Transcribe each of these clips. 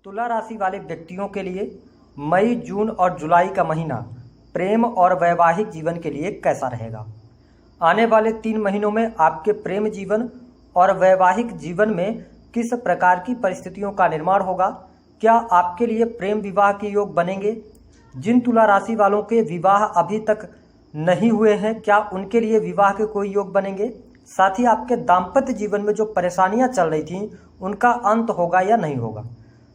तुला राशि वाले व्यक्तियों के लिए मई, जून और जुलाई का महीना प्रेम और वैवाहिक जीवन के लिए कैसा रहेगा। आने वाले 3 महीनों में आपके प्रेम जीवन और वैवाहिक जीवन में किस प्रकार की परिस्थितियों का निर्माण होगा। क्या आपके लिए प्रेम विवाह के योग बनेंगे। जिन तुला राशि वालों के विवाह अभी तक नहीं हुए हैं, क्या उनके लिए विवाह के कोई योग बनेंगे। साथ ही आपके दाम्पत्य जीवन में जो परेशानियां चल रही थीं उनका अंत होगा या नहीं होगा।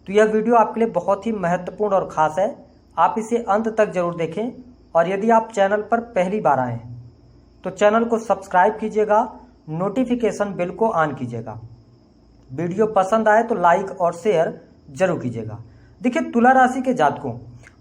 तो यह वीडियो आपके लिए बहुत ही महत्वपूर्ण और ख़ास है। आप इसे अंत तक जरूर देखें और यदि आप चैनल पर पहली बार आए हैं तो चैनल को सब्सक्राइब कीजिएगा, नोटिफिकेशन बेल को ऑन कीजिएगा। वीडियो पसंद आए तो लाइक और शेयर जरूर कीजिएगा। देखिए, तुला राशि के जातकों,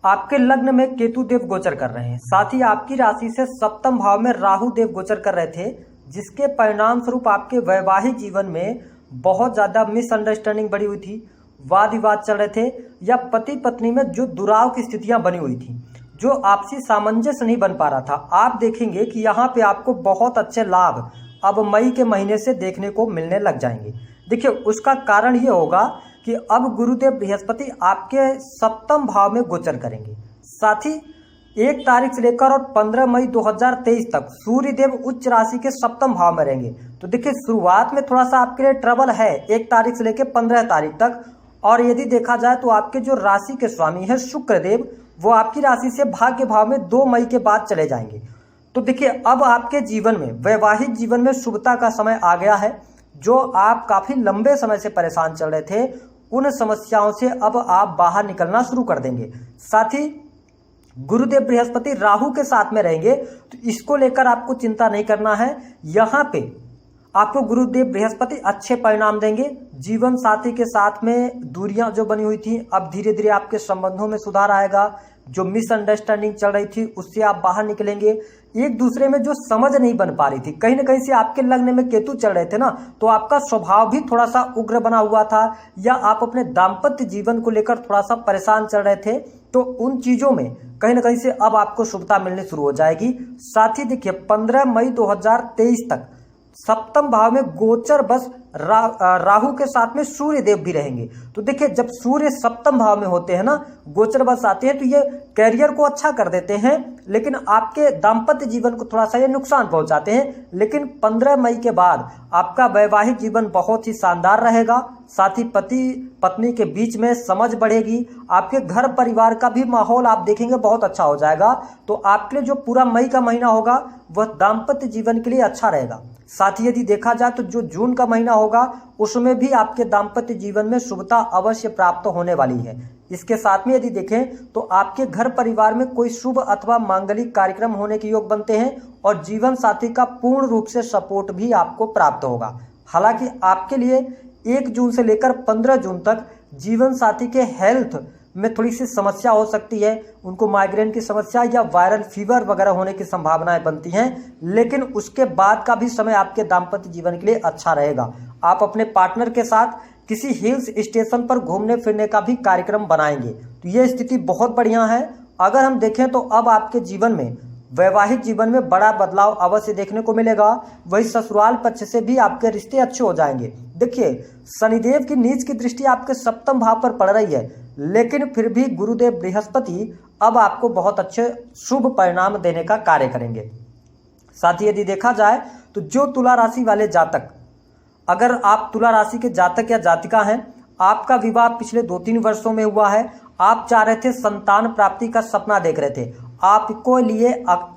आपके लग्न में केतु देव गोचर कर रहे हैं। साथ ही आपकी राशि से सप्तम भाव में राहु देव गोचर कर रहे थे, जिसके परिणाम स्वरूप आपके वैवाहिक जीवन में बहुत ज़्यादा मिसअंडरस्टैंडिंग बढ़ी हुई थी, वाद विवाद चल रहे थे या पति पत्नी में जो दुराव की स्थितियां बनी हुई थी, जो आपसी सामंजस्य नहीं बन पा रहा था। आप देखेंगे कि यहाँ पे आपको बहुत अच्छे लाभ अब मई के महीने से देखने को मिलने लग जाएंगे। देखिए, उसका कारण ये होगा कि अब गुरुदेव बृहस्पति आपके सप्तम भाव में गोचर करेंगे। साथ ही 1 तारीख से लेकर और 15 मई 2023 तक सूर्य देव उच्च राशि के सप्तम भाव में रहेंगे। तो देखिए, शुरुआत में थोड़ा सा आपके लिए ट्रबल है 1 तारीख से लेकर 15 तारीख तक। और यदि देखा जाए तो आपके जो राशि के स्वामी है शुक्र देव, वो आपकी राशि से भाग्य भाव में 2 मई के बाद चले जाएंगे। तो देखिए, अब आपके जीवन में वैवाहिक जीवन में शुभता का समय आ गया है। जो आप काफी लंबे समय से परेशान चल रहे थे, उन समस्याओं से अब आप बाहर निकलना शुरू कर देंगे। साथ ही गुरुदेव बृहस्पति राहु के साथ में रहेंगे, तो इसको लेकर आपको चिंता नहीं करना है। यहाँ पे आपको गुरुदेव बृहस्पति अच्छे परिणाम देंगे। जीवन साथी के साथ में दूरियां जो बनी हुई थी, अब धीरे धीरे आपके संबंधों में सुधार आएगा। जो मिसअंडरस्टैंडिंग चल रही थी उससे आप बाहर निकलेंगे। एक दूसरे में जो समझ नहीं बन पा रही थी, कहीं ना कहीं से आपके लग्न में केतु चल रहे थे ना, तो आपका स्वभाव भी थोड़ा सा उग्र बना हुआ था, या आप अपने दाम्पत्य जीवन को लेकर थोड़ा सा परेशान चल रहे थे। तो उन चीजों में कहीं ना कहीं से अब आपको शुभता मिलने शुरू हो जाएगी। साथ ही देखिए, 15 मई 2023 तक सप्तम भाव में गोचर बस राहु के साथ में सूर्य देव भी रहेंगे। तो देखिए, जब सूर्य सप्तम भाव में होते हैं ना, गोचर बस आते हैं, तो ये कैरियर को अच्छा कर देते हैं, लेकिन आपके दाम्पत्य जीवन को थोड़ा सा ये नुकसान पहुंचाते हैं। लेकिन 15 मई के बाद आपका वैवाहिक जीवन बहुत ही शानदार रहेगा। साथ ही पति पत्नी के बीच में समझ बढ़ेगी। आपके घर परिवार का भी माहौल आप देखेंगे बहुत अच्छा हो जाएगा। तो आपके लिए जो पूरा मई का महीना होगा वह दाम्पत्य जीवन के लिए अच्छा रहेगा। साथ ही यदि देखा जाए तो जो जून का महीना होगा उसमें भी आपके दाम्पत्य जीवन में शुभता अवश्य प्राप्त होने वाली है। इसके साथ में यदि देखें तो आपके घर परिवार में कोई शुभ अथवा मांगलिक कार्यक्रम होने के योग बनते हैं और जीवन साथी का पूर्ण रूप से सपोर्ट भी आपको प्राप्त होगा। हालांकि आपके लिए 1 जून से लेकर 15 जून तक जीवन साथी के हेल्थ में थोड़ी सी समस्या हो सकती है। उनको माइग्रेन की समस्या या वायरल फीवर वगैरह होने की संभावनाएं बनती हैं, लेकिन उसके बाद का भी समय आपके दाम्पत्य जीवन के लिए अच्छा रहेगा। आप अपने पार्टनर के साथ किसी हिल्स स्टेशन पर घूमने फिरने का भी कार्यक्रम बनाएंगे, तो ये स्थिति बहुत बढ़िया है। अगर हम देखें तो अब आपके जीवन में वैवाहिक जीवन में बड़ा बदलाव अवश्य देखने को मिलेगा। वही ससुराल पक्ष से भी आपके रिश्ते अच्छे हो जाएंगे। देखिए, शनिदेव की नीच की दृष्टि आपके सप्तम भाव पर पड़ रही है, लेकिन फिर भी गुरुदेव बृहस्पति अब आपको बहुत अच्छे शुभ परिणाम देने का कार्य करेंगे। साथ ही यदि देखा जाए तो जो तुला राशि वाले जातक, अगर आप तुला राशि के जातक या जातिका हैं, आपका विवाह पिछले 2-3 वर्षों में हुआ है, आप चाह रहे थे, संतान प्राप्ति का सपना देख रहे थे, आपको लिए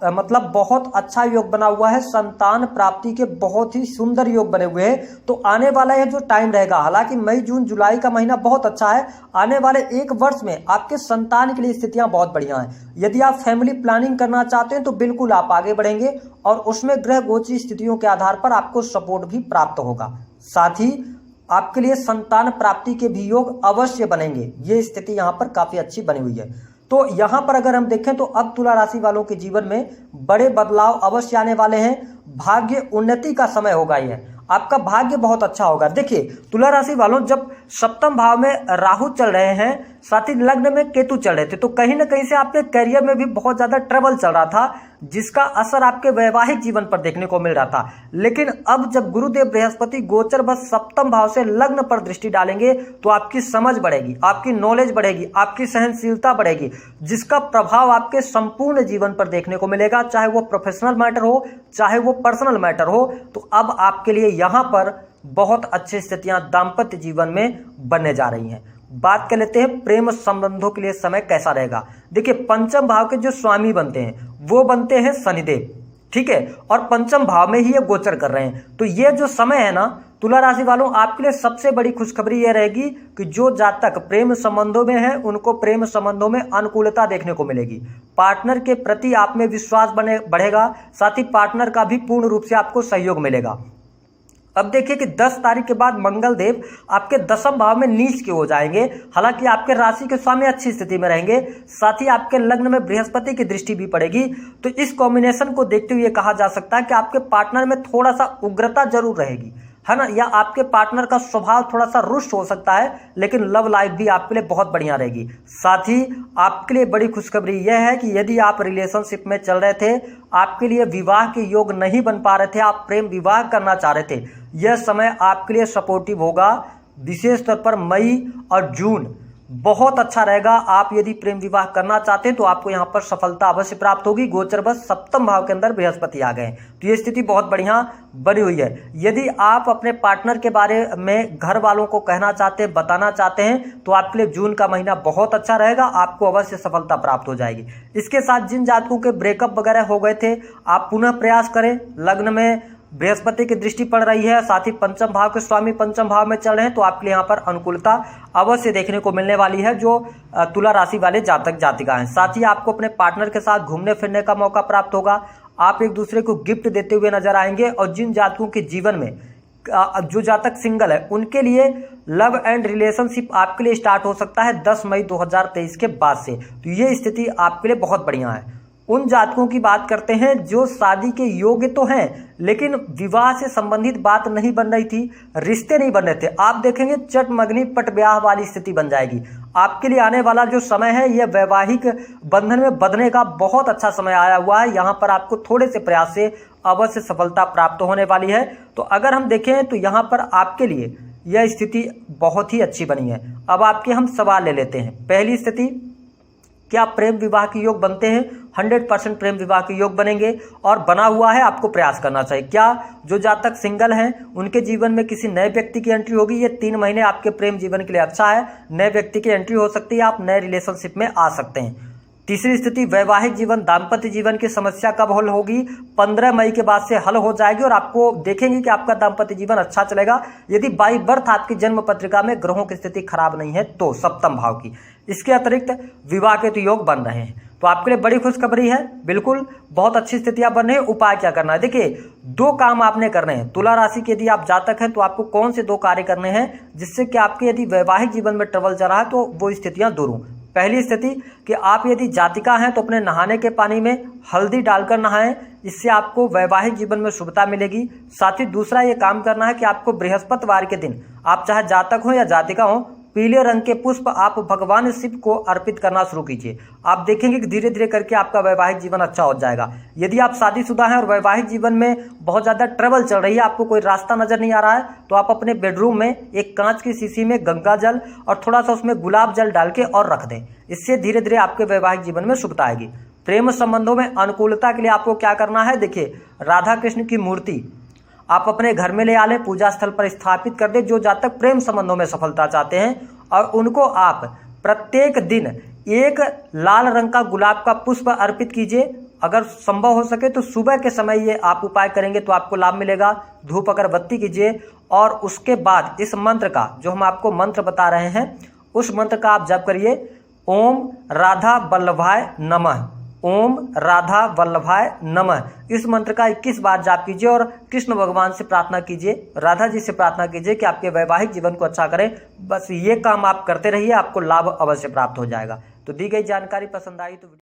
मतलब बहुत अच्छा योग बना हुआ है, संतान प्राप्ति के बहुत ही सुंदर योग बने हुए हैं। तो आने वाला यह जो टाइम रहेगा, हालांकि मई जून जुलाई का महीना बहुत अच्छा है, आने वाले 1 वर्ष में आपके संतान के लिए स्थितियां बहुत बढ़िया हैं। यदि आप फैमिली प्लानिंग करना चाहते हैं तो बिल्कुल आप आगे बढ़ेंगे और उसमें ग्रह गोचरी स्थितियों के आधार पर आपको सपोर्ट भी प्राप्त होगा। साथ ही आपके लिए संतान प्राप्ति के भी योग अवश्य बनेंगे। ये स्थिति यहाँ पर काफी अच्छी बनी हुई है। तो यहाँ पर अगर हम देखें तो अब तुला राशि वालों के जीवन में बड़े बदलाव अवश्य आने वाले हैं। भाग्य उन्नति का समय होगा। यह आपका भाग्य बहुत अच्छा होगा। देखिए, तुला राशि वालों, जब सप्तम भाव में राहु चल रहे हैं, साथ ही लग्न में केतु चल रहे थे, तो कहीं ना कहीं से आपके करियर में भी बहुत ज्यादा ट्रबल चल रहा था, जिसका असर आपके वैवाहिक जीवन पर देखने को मिल रहा था। लेकिन अब जब गुरुदेव बृहस्पति गोचर बस सप्तम भाव से लग्न पर दृष्टि डालेंगे तो आपकी समझ बढ़ेगी, आपकी नॉलेज बढ़ेगी, आपकी सहनशीलता बढ़ेगी, जिसका प्रभाव आपके संपूर्ण जीवन पर देखने को मिलेगा, चाहे वो प्रोफेशनल मैटर हो चाहे वो पर्सनल मैटर हो। तो अब आपके लिए यहां पर बहुत अच्छी स्थितियां दाम्पत्य जीवन में बनने जा रही हैं। बात कर लेते हैं प्रेम संबंधों के लिए समय कैसा रहेगा। देखिए, पंचम भाव के जो स्वामी बनते हैं वो बनते हैं शनिदेव, ठीक है, और पंचम भाव में ही ये गोचर कर रहे हैं। तो ये जो समय है ना तुला राशि वालों, आपके लिए सबसे बड़ी खुशखबरी ये रहेगी कि जो जातक प्रेम संबंधों में है उनको प्रेम संबंधों में अनुकूलता देखने को मिलेगी। पार्टनर के प्रति आप में विश्वास बढ़ेगा, साथ ही पार्टनर का भी पूर्ण रूप से आपको सहयोग मिलेगा। अब देखिए कि 10 तारीख के बाद मंगल देव आपके 10वें भाव में नीच के हो जाएंगे। हालांकि आपके राशि के स्वामी अच्छी स्थिति में रहेंगे, साथ ही आपके लग्न में बृहस्पति की दृष्टि भी पड़ेगी। तो इस कॉम्बिनेशन को देखते हुए कहा जा सकता है कि आपके पार्टनर में थोड़ा सा उग्रता जरूर रहेगी, है ना, या आपके पार्टनर का स्वभाव थोड़ा सा रुष्ट हो सकता है, लेकिन लव लाइफ भी आपके लिए बहुत बढ़िया रहेगी। साथ ही आपके लिए बड़ी खुशखबरी यह है कि यदि आप रिलेशनशिप में चल रहे थे, आपके लिए विवाह के योग नहीं बन पा रहे थे, आप प्रेम विवाह करना चाह रहे थे, यह समय आपके लिए सपोर्टिव होगा। विशेष तौर पर मई और जून बहुत अच्छा रहेगा। आप यदि प्रेम विवाह करना चाहते हैं तो आपको यहाँ पर सफलता अवश्य प्राप्त होगी। गोचर बस सप्तम भाव के अंदर बृहस्पति आ गए, तो ये स्थिति बहुत बढ़िया बनी हुई है। यदि आप अपने पार्टनर के बारे में घर वालों को कहना चाहते हैं, बताना चाहते हैं, तो आपके लिए जून का महीना बहुत अच्छा रहेगा, आपको अवश्य सफलता प्राप्त हो जाएगी। इसके साथ जिन जातकों के ब्रेकअप वगैरह हो गए थे, आप पुनः प्रयास करें। लग्न में बृहस्पति की दृष्टि पड़ रही है, साथ ही पंचम भाव के स्वामी पंचम भाव में चल रहे हैं, तो आपके लिए यहाँ पर अनुकूलता अवश्य देखने को मिलने वाली है जो तुला राशि वाले जातक जातिका हैं। साथ ही आपको अपने पार्टनर के साथ घूमने फिरने का मौका प्राप्त होगा। आप एक दूसरे को गिफ्ट देते हुए नजर आएंगे। और जिन जातकों के जीवन में जो जातक सिंगल है उनके लिए लव एंड रिलेशनशिप आपके लिए स्टार्ट हो सकता है 10 मई 2023 के बाद से। तो ये स्थिति आपके लिए बहुत बढ़िया है। उन जातकों की बात करते हैं जो शादी के योग्य तो हैं, लेकिन विवाह से संबंधित बात नहीं बन रही थी, रिश्ते नहीं बन रहे थे। आप देखेंगे चटमगनी पट ब्याह वाली स्थिति बन जाएगी। आपके लिए आने वाला जो समय है यह वैवाहिक बंधन में बंधने का बहुत अच्छा समय आया हुआ है। यहाँ पर आपको थोड़े से प्रयास से अवश्य सफलता प्राप्त होने वाली है। तो अगर हम देखें तो यहाँ पर आपके लिए यह स्थिति बहुत ही अच्छी बनी है। अब आपके हम सवाल ले लेते हैं। पहली स्थिति, क्या प्रेम विवाह के योग बनते हैं? 100% प्रेम विवाह के योग बनेंगे और बना हुआ है, आपको प्रयास करना चाहिए। क्या जो जातक सिंगल हैं उनके जीवन में किसी नए व्यक्ति की एंट्री होगी? ये 3 महीने आपके प्रेम जीवन के लिए अच्छा है, नए व्यक्ति की एंट्री हो सकती है, आप नए रिलेशनशिप में आ सकते हैं। तीसरी स्थिति, वैवाहिक जीवन दाम्पत्य जीवन की समस्या कब हल होगी? 15 मई के बाद से हल हो जाएगी और आपको देखेंगे कि आपका दाम्पत्य जीवन अच्छा चलेगा यदि बाई बर्थ आपकी जन्म पत्रिका में ग्रहों की स्थिति खराब नहीं है तो सप्तम भाव की। इसके अतिरिक्त विवाह के तो योग बन रहे हैं, तो आपके लिए बड़ी खुशखबरी है। बिल्कुल बहुत अच्छी स्थितियां बन रही है। उपाय क्या करना है? देखिए, 2 काम आपने करने हैं। तुला राशि के यदि आप जातक हैं तो आपको कौन से 2 कार्य करने हैं जिससे कि आपके यदि वैवाहिक जीवन में ट्रबल चल रहा है तो वो स्थितियां दूर हों। पहली स्थिति कि आप यदि जातिका हैं तो अपने नहाने के पानी में हल्दी डालकर नहाएं, इससे आपको वैवाहिक जीवन में शुभता मिलेगी। साथ ही दूसरा ये काम करना है कि आपको बृहस्पतिवार के दिन, आप चाहे जातक हो या जातिका हो, पीले रंग के पुष्प आप भगवान शिव को अर्पित करना शुरू कीजिए। आप देखेंगे कि धीरे धीरे करके आपका वैवाहिक जीवन अच्छा हो जाएगा। यदि आप शादीशुदा हैं और वैवाहिक जीवन में बहुत ज्यादा ट्रबल चल रही है, आपको कोई रास्ता नजर नहीं आ रहा है, तो आप अपने बेडरूम में एक कांच की शीशी में गंगा जल और थोड़ा सा उसमें गुलाब जल डाल के और रख दें। इससे धीरे धीरे आपके वैवाहिक जीवन में शुभता आएगी। प्रेम संबंधों में अनुकूलता के लिए आपको क्या करना है? देखिए, राधा कृष्ण की मूर्ति आप अपने घर में ले आ लें, पूजा स्थल पर स्थापित कर दें। जो जातक प्रेम संबंधों में सफलता चाहते हैं और उनको आप प्रत्येक दिन एक लाल रंग का गुलाब का पुष्प अर्पित कीजिए। अगर संभव हो सके तो सुबह के समय ये आप उपाय करेंगे तो आपको लाभ मिलेगा। धूप अगरबत्ती कीजिए और उसके बाद इस मंत्र का, जो हम आपको मंत्र बता रहे हैं, उस मंत्र का आप जप करिए। ओम राधा वल्लभाय नमः, ओम राधा वल्लभाय नमः। इस मंत्र का 21 बार जाप कीजिए और कृष्ण भगवान से प्रार्थना कीजिए, राधा जी से प्रार्थना कीजिए कि आपके वैवाहिक जीवन को अच्छा करें। बस ये काम आप करते रहिए, आपको लाभ अवश्य प्राप्त हो जाएगा। तो दी गई जानकारी पसंद आई तो